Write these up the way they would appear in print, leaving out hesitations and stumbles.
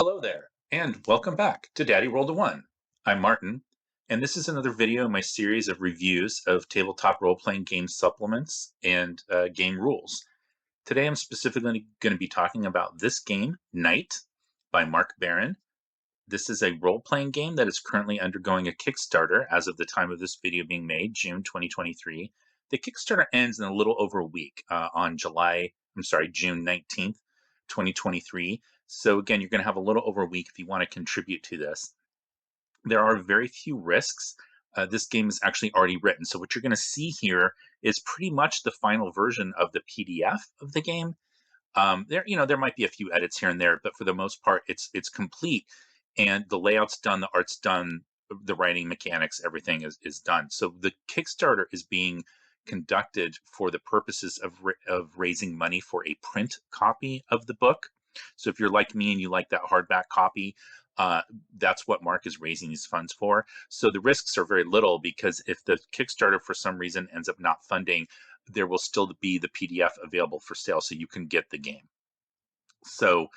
Hello there, and welcome back to Daddy Rolled a One. I'm Martin, and this is another video in my series of reviews of tabletop role-playing game supplements and game rules. Today I'm specifically going to be talking about this game, Knight, by Mark Beren. This is a role-playing game that is currently undergoing a Kickstarter as of the time of this video being made, June 2023. The Kickstarter ends in a little over a week on June 19th, 2023. So again, you're going to have a little over a week if you want to contribute to this. There are very few risks. This game is actually already written. So what you're going to see here is pretty much the final version of the PDF of the game. There might be a few edits here and there, but for the most part, it's complete, and the layout's done, the art's done, the writing mechanics, everything is done. So the Kickstarter is being conducted for the purposes of raising money for a print copy of the book. So if you're like me and you like that hardback copy, that's what Mark is raising these funds for. So the risks are very little, because if the Kickstarter for some reason ends up not funding, there will still be the PDF available for sale, so you can get the game. So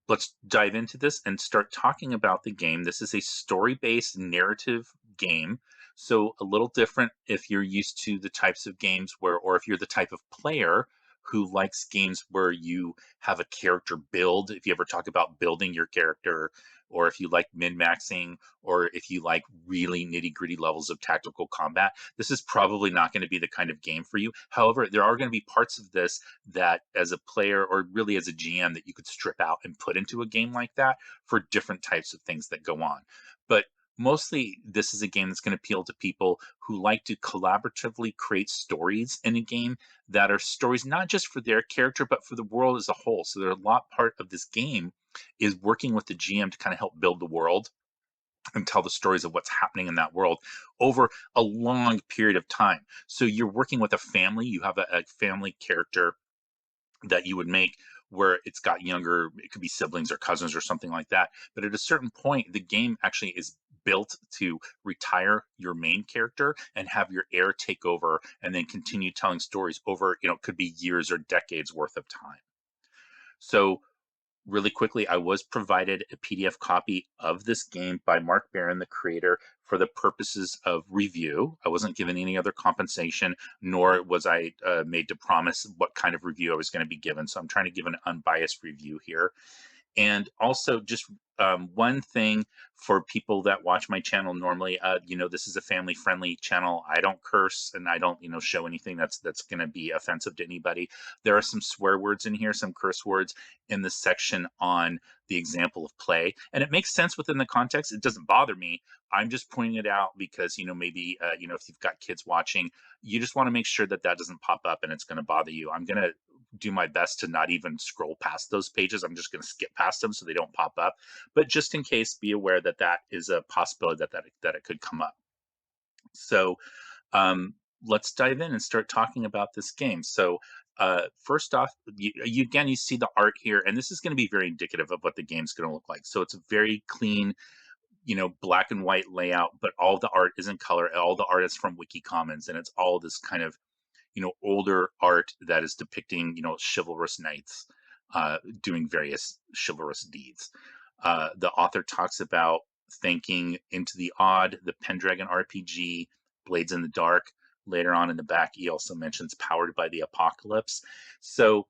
let's dive into this and start talking about the game. This is a story-based narrative game, so a little different if you're used to the types of games or if you're the type of player who likes games where you have a character build. If you ever talk about building your character, or if you like min-maxing, or if you like really nitty-gritty levels of tactical combat, this is probably not going to be the kind of game for you. However, there are going to be parts of this that, as a player or really as a GM, that you could strip out and put into a game like that for different types of things that go on. But mostly, this is a game that's going to appeal to people who like to collaboratively create stories in a game that are stories not just for their character, but for the world as a whole. So there are a lot part of this game is working with the GM to kind of help build the world and tell the stories of what's happening in that world over a long period of time. So you're working with a family. You have a family character that you would make where it's got younger, it could be siblings or cousins or something like that. But at a certain point, the game actually is built to retire your main character and have your heir take over and then continue telling stories over, it could be years or decades worth of time. So really quickly, I was provided a PDF copy of this game by Mark Beren, the creator, for the purposes of review. I wasn't given any other compensation, nor was I made to promise what kind of review I was going to be given. So I'm trying to give an unbiased review here. And also, just one thing for people that watch my channel normally, this is a family-friendly channel. I don't curse, and I don't, show anything that's going to be offensive to anybody. There are some swear words in here, some curse words in the section on the example of play, and it makes sense within the context. It doesn't bother me. I'm just pointing it out because, maybe, if you've got kids watching, you just want to make sure that doesn't pop up and it's going to bother you. I'm going to do my best to not even scroll past those pages. I'm just going to skip past them so they don't pop up. But just in case, be aware that is a possibility that it could come up. So let's dive in and start talking about this game. So first off, you see the art here, and this is going to be very indicative of what the game's going to look like. So it's a very clean, black and white layout, but all the art is in color. All the art is from Wiki Commons, and it's all this kind of older art that is depicting, chivalrous knights doing various chivalrous deeds. The author talks about thanking Into the Odd, the Pendragon RPG, Blades in the Dark. Later on in the back, he also mentions Powered by the Apocalypse. So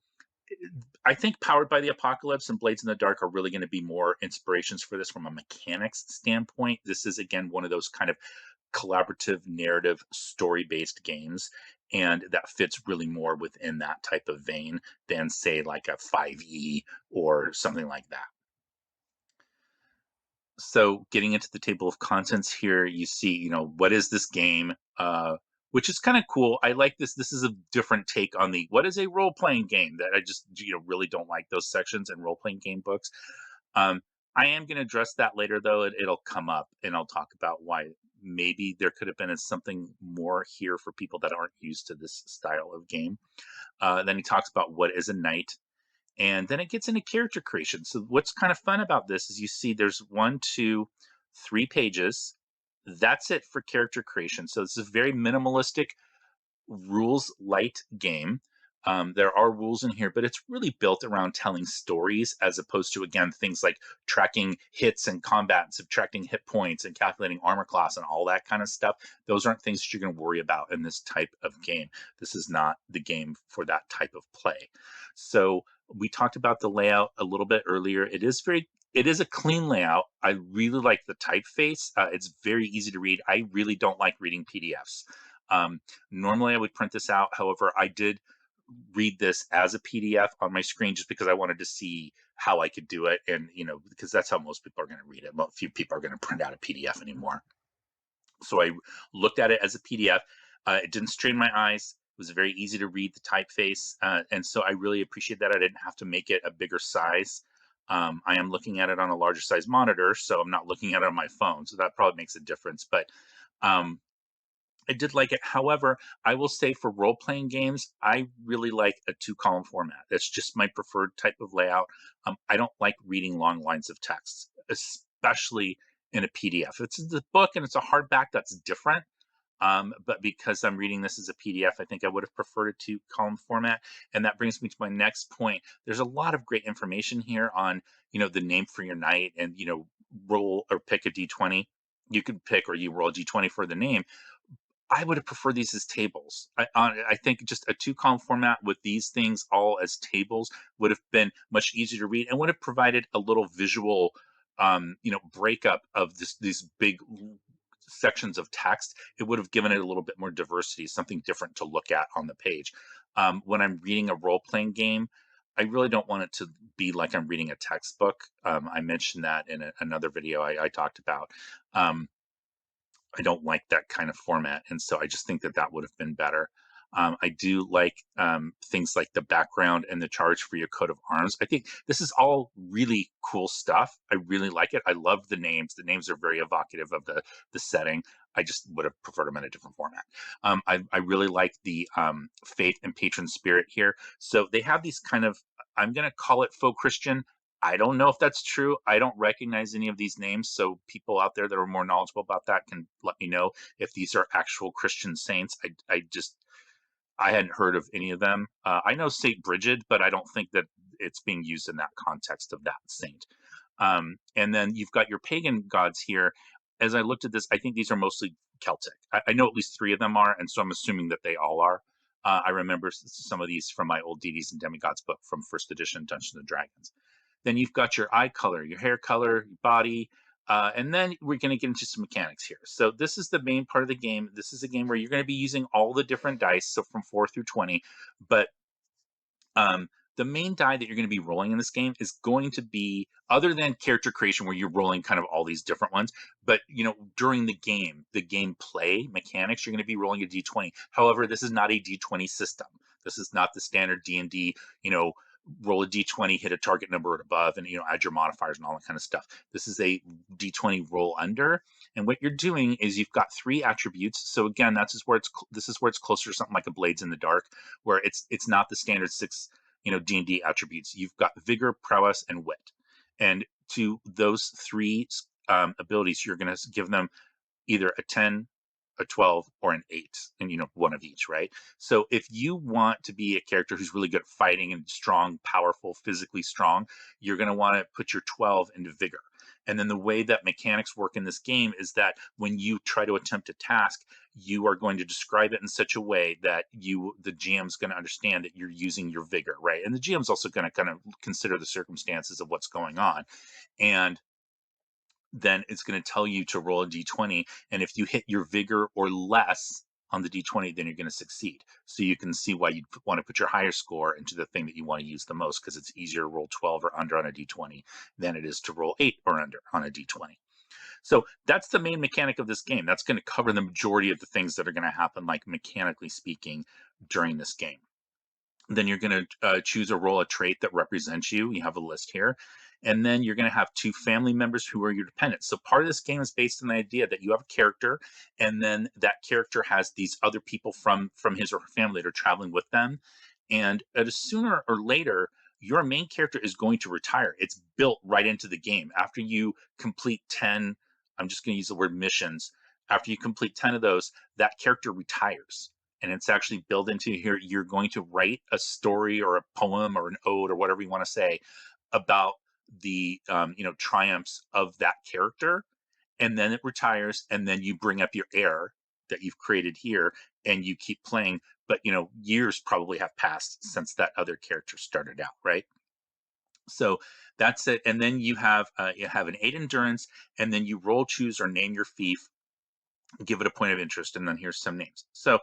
I think Powered by the Apocalypse and Blades in the Dark are really going to be more inspirations for this from a mechanics standpoint. This is, again, one of those kind of collaborative narrative story-based games, and that fits really more within that type of vein than, say, like a 5e or something like that. So getting into the table of contents here, you see, what is this game, which is kind of cool. I like this. This is a different take on what is a role-playing game, that I just, really don't like those sections in role-playing game books. I am going to address that later, though. It'll come up, and I'll talk about why maybe there could have been something more here for people that aren't used to this style of game. Then he talks about what is a knight, and then it gets into character creation. So what's kind of fun about this is you see there's 1, 2, 3 pages. That's it for character creation. So this is a very minimalistic, rules light game. There are rules in here, but it's really built around telling stories as opposed to, again, things like tracking hits and combat and subtracting hit points and calculating armor class and all that kind of stuff. Those aren't things that you're going to worry about in this type of game. This is not the game for that type of play. So we talked about the layout a little bit earlier. It is a clean layout. I really like the typeface. It's very easy to read. I really don't like reading PDFs. Normally I would print this out. However, I did read this as a PDF on my screen just because I wanted to see how I could do it. And, because that's how most people are going to read it. Few people are going to print out a PDF anymore. So I looked at it as a PDF. It didn't strain my eyes. It was very easy to read the typeface. And so I really appreciate that I didn't have to make it a bigger size. I am looking at it on a larger size monitor, so I'm not looking at it on my phone. So that probably makes a difference. But I did like it. However, I will say for role-playing games, I really like a 2-column format. That's just my preferred type of layout. I don't like reading long lines of text, especially in a PDF. It's the book and it's a hardback, that's different. But because I'm reading this as a PDF, I think I would have preferred a 2-column format. And that brings me to my next point. There's a lot of great information here on, the name for your knight and, roll or pick a D20. You could pick or you roll a D20 for the name. I would have preferred these as tables. I think just a 2-column format with these things all as tables would have been much easier to read and would have provided a little visual, breakup of these big sections of text. It would have given it a little bit more diversity, something different to look at on the page. When I'm reading a role-playing game, I really don't want it to be like I'm reading a textbook. I mentioned that in another video I talked about. I don't like that kind of format. And so I just think that would have been better. I do like things like the background and the charge for your coat of arms. I think this is all really cool stuff. I really like it. I love the names. The names are very evocative of the setting. I just would have preferred them in a different format. I really like the faith and patron spirit here. So they have these kind of, I'm going to call it faux Christian. I don't know if that's true. I don't recognize any of these names. So people out there that are more knowledgeable about that can let me know if these are actual Christian saints. I hadn't heard of any of them. I know Saint Bridget, but I don't think that it's being used in that context of that saint. And then you've got your pagan gods here. As I looked at this, I think these are mostly Celtic. I know at least 3 of them are, and so I'm assuming that they all are. I remember some of these from my old Deities and Demigods book from first edition Dungeons and Dragons. Then you've got your eye color, your hair color, your body, and then we're going to get into some mechanics here. So this is the main part of the game. This is a game where you're going to be using all the different dice, so from 4 through 20. But the main die that you're going to be rolling in this game is going to be, other than character creation, where you're rolling kind of all these different ones. But during the gameplay mechanics, you're going to be rolling a d20. However, this is not a d20 system. This is not the standard D&D, roll a d20, hit a target number or above, and add your modifiers and all that kind of stuff. This is a d20 roll under, and what you're doing is you've got 3 attributes. So again, this is where it's closer to something like a Blades in the Dark, where it's not the standard 6 D&D attributes. You've got vigor, prowess, and wit, and to those 3 abilities, you're going to give them either a 10, a 12, or an 8, and one of each, right? So if you want to be a character who's really good at fighting and strong, powerful, physically strong, you're going to want to put your 12 into vigor. And then the way that mechanics work in this game is that when you try to attempt a task, you are going to describe it in such a way that the GM's going to understand that you're using your vigor, right? And the GM's also going to kind of consider the circumstances of what's going on. And then it's going to tell you to roll a d20. And if you hit your vigor or less on the d20, then you're going to succeed. So you can see why you'd want to put your higher score into the thing that you want to use the most, because it's easier to roll 12 or under on a d20 than it is to roll 8 or under on a d20. So that's the main mechanic of this game. That's going to cover the majority of the things that are going to happen, like mechanically speaking, during this game. Then you're going to choose or roll a trait that represents you. You have a list here. And then you're going to have 2 family members who are your dependents. So part of this game is based on the idea that you have a character, and then that character has these other people from his or her family that are traveling with them. And sooner or later, your main character is going to retire. It's built right into the game. After you complete 10, I'm just going to use the word missions. After you complete 10 of those, that character retires. and it's actually built into here. You're going to write a story or a poem or an ode or whatever you want to say about the triumphs of that character, and then it retires, and then you bring up your heir that you've created here, and you keep playing. But years probably have passed since that other character started out, right? So that's it. And then you have an 8 endurance, and then you roll, choose, or name your fief, give it a point of interest, and then here's some names. So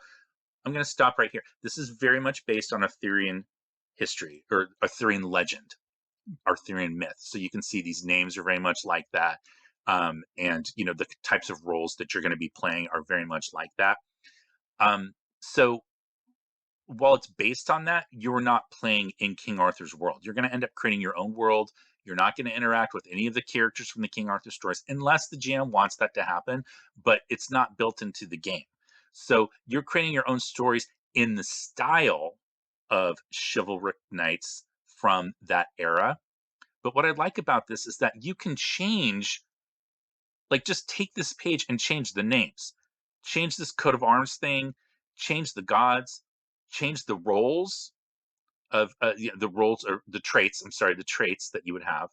I'm going to stop right here. This is very much based on Arthurian history or Arthurian legend, Arthurian myth. So you can see these names are very much like that. And the types of roles that you're going to be playing are very much like that. So while it's based on that, you're not playing in King Arthur's world. You're going to end up creating your own world. You're not going to interact with any of the characters from the King Arthur stories unless the GM wants that to happen, but it's not built into the game. So you're creating your own stories in the style of chivalric knights from that era. But what I like about this is that you can change, like, just take this page and change the names, change this coat of arms thing, change the gods, change the roles of the roles or the traits. I'm sorry, the traits that you would have,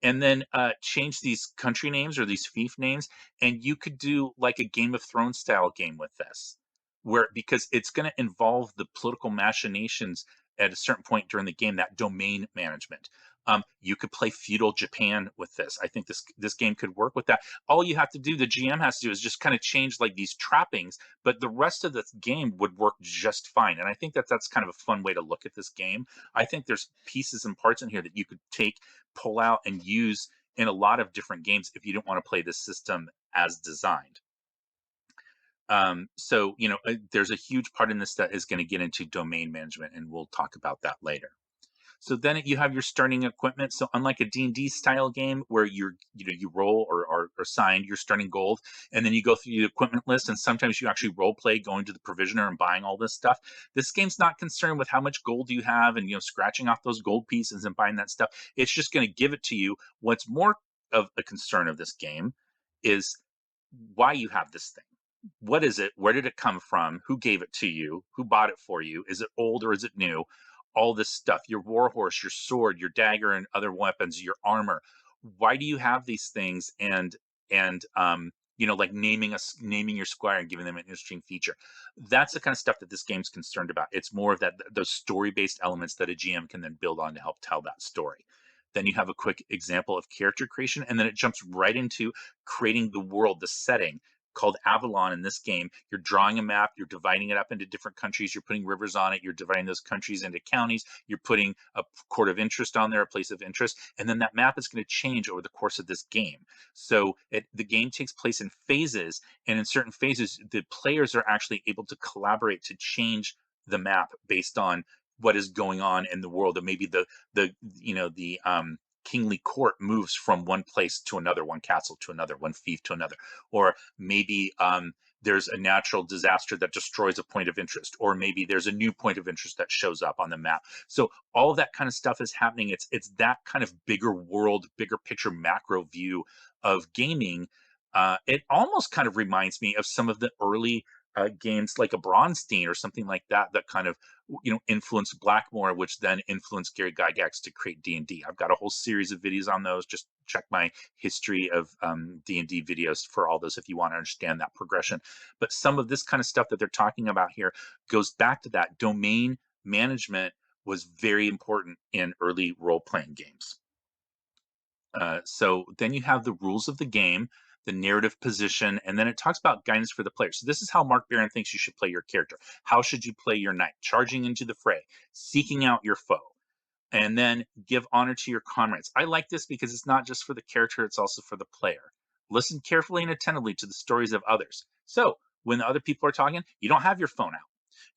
and then change these country names or these fief names, and you could do like a Game of Thrones style game with this, where because it's going to involve the political machinations at a certain point during the game, that domain management. You could play feudal Japan with this. I think this game could work with that. All you have to do, the GM has to do, is just kind of change like these trappings, but the rest of the game would work just fine. And I think that's kind of a fun way to look at this game. I think there's pieces and parts in here that you could take, pull out, and use in a lot of different games if you don't want to play this system as designed. There's a huge part in this that is going to get into domain management, and we'll talk about that later. So then you have your starting equipment. So unlike a D&D style game where you roll or are assigned your starting gold, and then you go through the equipment list, and sometimes you actually role play going to the provisioner and buying all this stuff. This game's not concerned with how much gold you have and scratching off those gold pieces and buying that stuff. It's just going to give it to you. What's more of a concern of this game is why you have this thing. What is it? Where did it come from? Who gave it to you? Who bought it for you? Is it old or is it new? All this stuff, your warhorse, your sword, your dagger, and other weapons, your armor. Why do you have these things? And like naming your squire and giving them an interesting feature. That's the kind of stuff that this game's concerned about. It's more of that those story-based elements that a GM can then build on to help tell that story. Then you have a quick example of character creation, and then it jumps right into creating the world, the setting, called Avalon in this game. You're drawing a map, you're dividing it up into different countries, you're putting rivers on it, you're dividing those countries into counties, you're putting a court of interest on there, a place of interest, and then that map is going to change over the course of this game. So the game takes place in phases, and in certain phases, the players are actually able to collaborate to change the map based on what is going on in the world, and maybe the kingly court moves from one place to another, one castle to another, one fief to another, or maybe there's a natural disaster that destroys a point of interest, or maybe there's a new point of interest that shows up on the map. So all of that kind of stuff is happening. It's that kind of bigger world, bigger picture, macro view of gaming. It almost kind of reminds me of some of the early games like a Bronstein or something like that, that kind of influenced Blackmore, which then influenced Gary Gygax to create D&D. I've got a whole series of videos on those. Just check my history of D&D videos for all those if you want to understand that progression. But some of this kind of stuff that they're talking about here goes back to that. Domain management was very important in early role-playing games. So then you have the rules of the game, the narrative position, and then it talks about guidance for the player. So this is how Mark Beren thinks you should play your character. How should you play your knight? Charging into the fray, seeking out your foe, and then give honor to your comrades. I like this because it's not just for the character, it's also for the player. Listen carefully and attentively to the stories of others. So when the other people are talking, you don't have your phone out.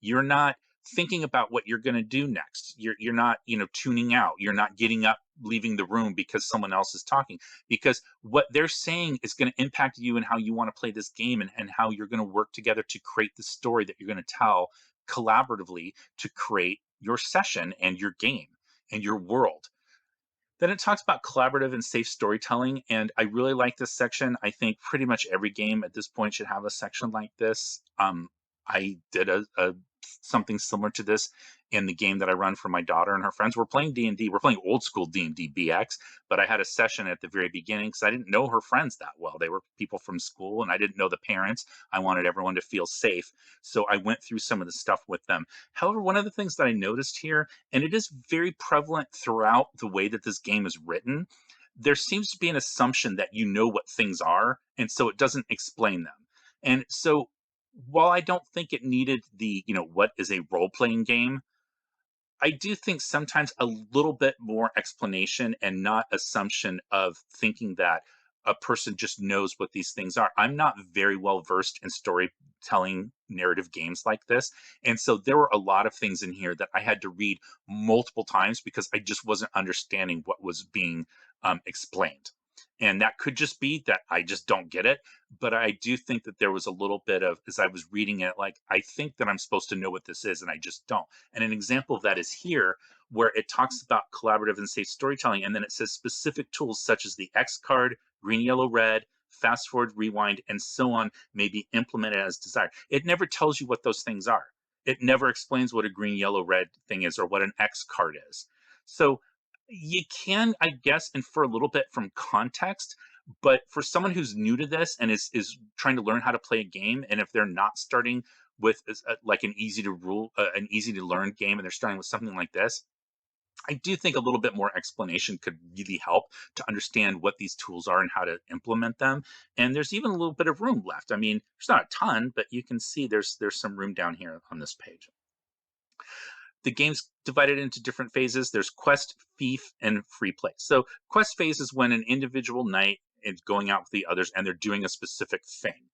You're not thinking about what you're going to do next. You're not, tuning out. You're not getting up, leaving the room because someone else is talking, because what they're saying is going to impact you and how you want to play this game, and how you're going to work together to create the story that you're going to tell collaboratively to create your session and your game and your world. Then it talks about collaborative and safe storytelling, and I really like this section. I think pretty much every game at this point should have a section like this. I did a something similar to this in the game that I run for my daughter and her friends. We're playing D&D. We're playing old school D&D BX, but I had a session at the very beginning because I didn't know her friends that well. They were people from school, and I didn't know the parents. I wanted everyone to feel safe, so I went through some of the stuff with them. However, one of the things that I noticed here, and it is very prevalent throughout the way that this game is written, there seems to be an assumption that you know what things are, and so it doesn't explain them. And so while I don't think it needed the, what is a role playing game, I do think sometimes a little bit more explanation and not assumption of thinking that a person just knows what these things are. I'm not very well versed in storytelling narrative games like this. And so there were a lot of things in here that I had to read multiple times because I just wasn't understanding what was being explained. And that could just be that I just don't get it. But I do think that there was a little bit of, as I was reading it, like, I think that I'm supposed to know what this is, and I just don't. And an example of that is here, where it talks about collaborative and safe storytelling, and then it says specific tools such as the X card, green, yellow, red, fast forward, rewind, and so on may be implemented as desired. It never tells you what those things are. It never explains what a green, yellow, red thing is or what an X card is. So you can, I guess, infer a little bit from context, but for someone who's new to this and is trying to learn how to play a game, and if they're not starting with like an easy to learn game, and they're starting with something like this, I do think a little bit more explanation could really help to understand what these tools are and how to implement them. And there's even a little bit of room left. I mean, there's not a ton, but you can see there's some room down here on this page. The game's divided into different phases. There's quest, fief, and free play. So quest phase is when an individual knight is going out with the others and they're doing a specific thing.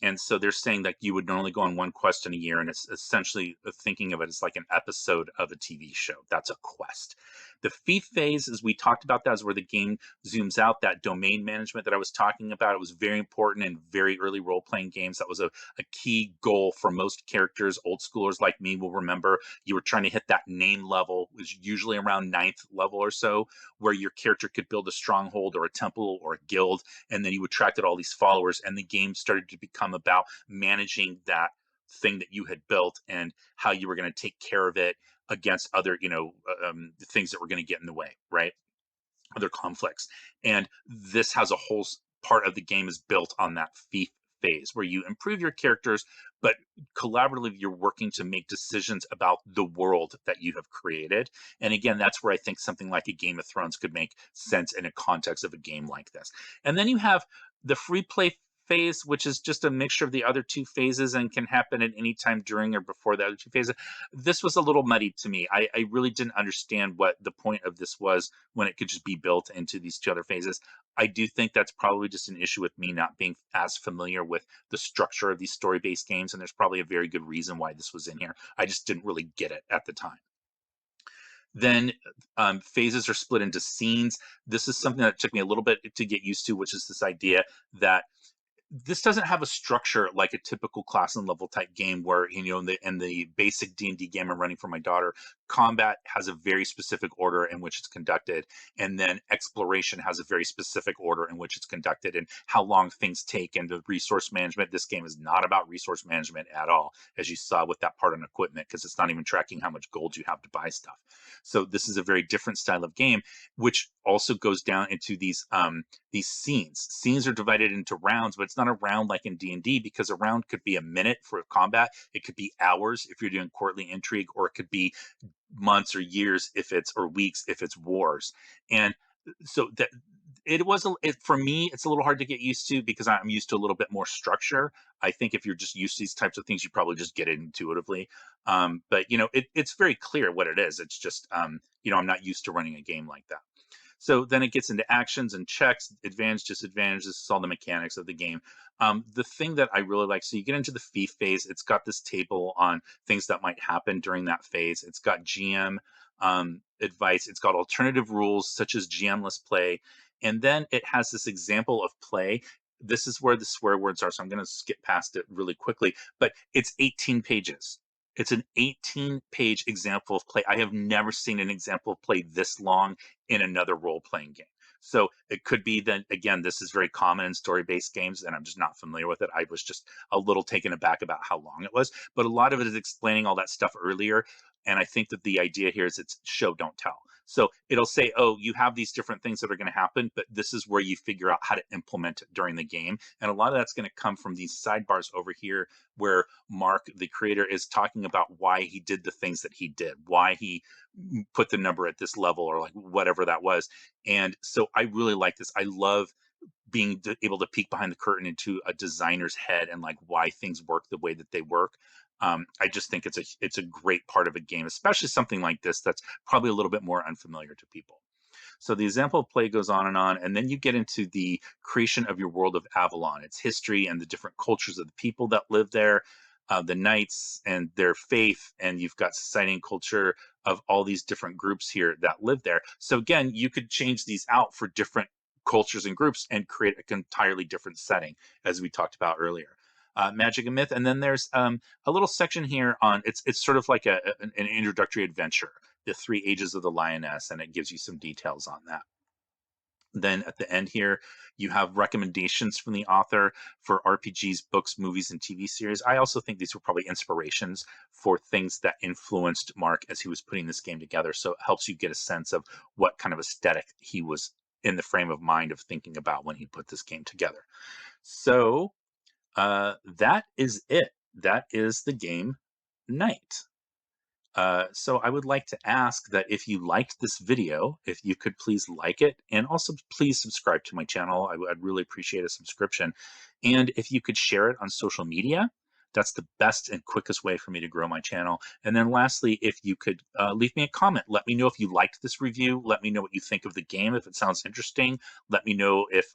And so they're saying that you would normally go on one quest in a year, and it's essentially thinking of it as like an episode of a TV show. That's a quest. The fief phase, as we talked about, that is where the game zooms out. That domain management that I was talking about, it was very important in very early role playing games. That was a key goal for most characters. Old schoolers like me will remember you were trying to hit that name level, which is usually around ninth level or so, where your character could build a stronghold or a temple or a guild, and then you attracted all these followers, and the game started to become about managing that thing that you had built and how you were going to take care of it against other things that were going to get in the way, right? Other conflicts. And this has a whole part of the game is built on that fief phase where you improve your characters, but collaboratively you're working to make decisions about the world that you have created. And again, that's where I think something like a Game of Thrones could make sense in a context of a game like this. And then you have the free play phase, which is just a mixture of the other two phases and can happen at any time during or before the other two phases. This was a little muddy to me. I really didn't understand what the point of this was when it could just be built into these two other phases. I do think that's probably just an issue with me not being as familiar with the structure of these story-based games, and there's probably a very good reason why this was in here. I just didn't really get it at the time. Then phases are split into scenes. This is something that took me a little bit to get used to, which is this idea that this doesn't have a structure like a typical class and level type game where, in the basic D&D game I'm running for my daughter, combat has a very specific order in which it's conducted, and then exploration has a very specific order in which it's conducted, and how long things take, and the resource management. This game is not about resource management at all, as you saw with that part on equipment, because it's not even tracking how much gold you have to buy stuff. So this is a very different style of game, which also goes down into these scenes. Scenes are divided into rounds, but it's not a round like in D&D, because a round could be a minute for combat. It could be hours if you're doing courtly intrigue, or it could be months or years or weeks if it's wars. And so that for me, it's a little hard to get used to because I'm used to a little bit more structure. I think if you're just used to these types of things, you probably just get it intuitively. But it's very clear what it is. It's just I'm not used to running a game like that. So then it gets into actions and checks, advantage, disadvantage. This is all the mechanics of the game. The thing that I really like, so you get into the fief phase. It's got this table on things that might happen during that phase. It's got GM advice. It's got alternative rules such as GM-less play. And then it has this example of play. This is where the swear words are, so I'm going to skip past it really quickly. But it's 18 pages. It's an 18-page example of play. I have never seen an example of play this long in another role-playing game. So it could be that, again, this is very common in story-based games, and I'm just not familiar with it. I was just a little taken aback about how long it was, but a lot of it is explaining all that stuff earlier. And I think that the idea here is it's show, don't tell. So it'll say, oh, you have these different things that are going to happen, but this is where you figure out how to implement it during the game. And a lot of that's going to come from these sidebars over here where Mark, the creator, is talking about why he did the things that he did, why he put the number at this level or like whatever that was. And so I really like this. I love being able to peek behind the curtain into a designer's head and like why things work the way that they work. I just think it's a great part of a game, especially something like this that's probably a little bit more unfamiliar to people. So the example of play goes on, and then you get into the creation of your world of Avalon, its history and the different cultures of the people that live there, the knights and their faith, and you've got society and culture of all these different groups here that live there. So again, you could change these out for different cultures and groups and create an entirely different setting, as we talked about earlier. Magic and myth, and then there's a little section here on it's sort of like an introductory adventure, the 3 ages of the lioness, and it gives you some details on that. Then at the end here, you have recommendations from the author for RPGs, books, movies, and TV series. I also think these were probably inspirations for things that influenced Mark as he was putting this game together. So it helps you get a sense of what kind of aesthetic he was in the frame of mind of thinking about when he put this game together. So that is it. That is the game Knight. So I would like to ask that if you liked this video, if you could please like it, and also please subscribe to my channel. I'd really appreciate a subscription. And if you could share it on social media, that's the best and quickest way for me to grow my channel. And then lastly, if you could leave me a comment, let me know if you liked this review. Let me know what you think of the game, if it sounds interesting. Let me know if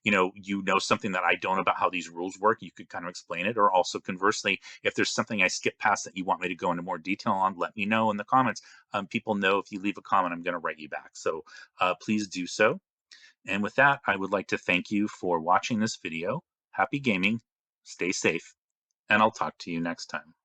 you know something that I don't about how these rules work. You could kind of explain it. Or also conversely, if there's something I skipped past that you want me to go into more detail on, let me know in the comments. People know if you leave a comment, I'm going to write you back. So please do so. And with that, I would like to thank you for watching this video. Happy gaming, stay safe, and I'll talk to you next time.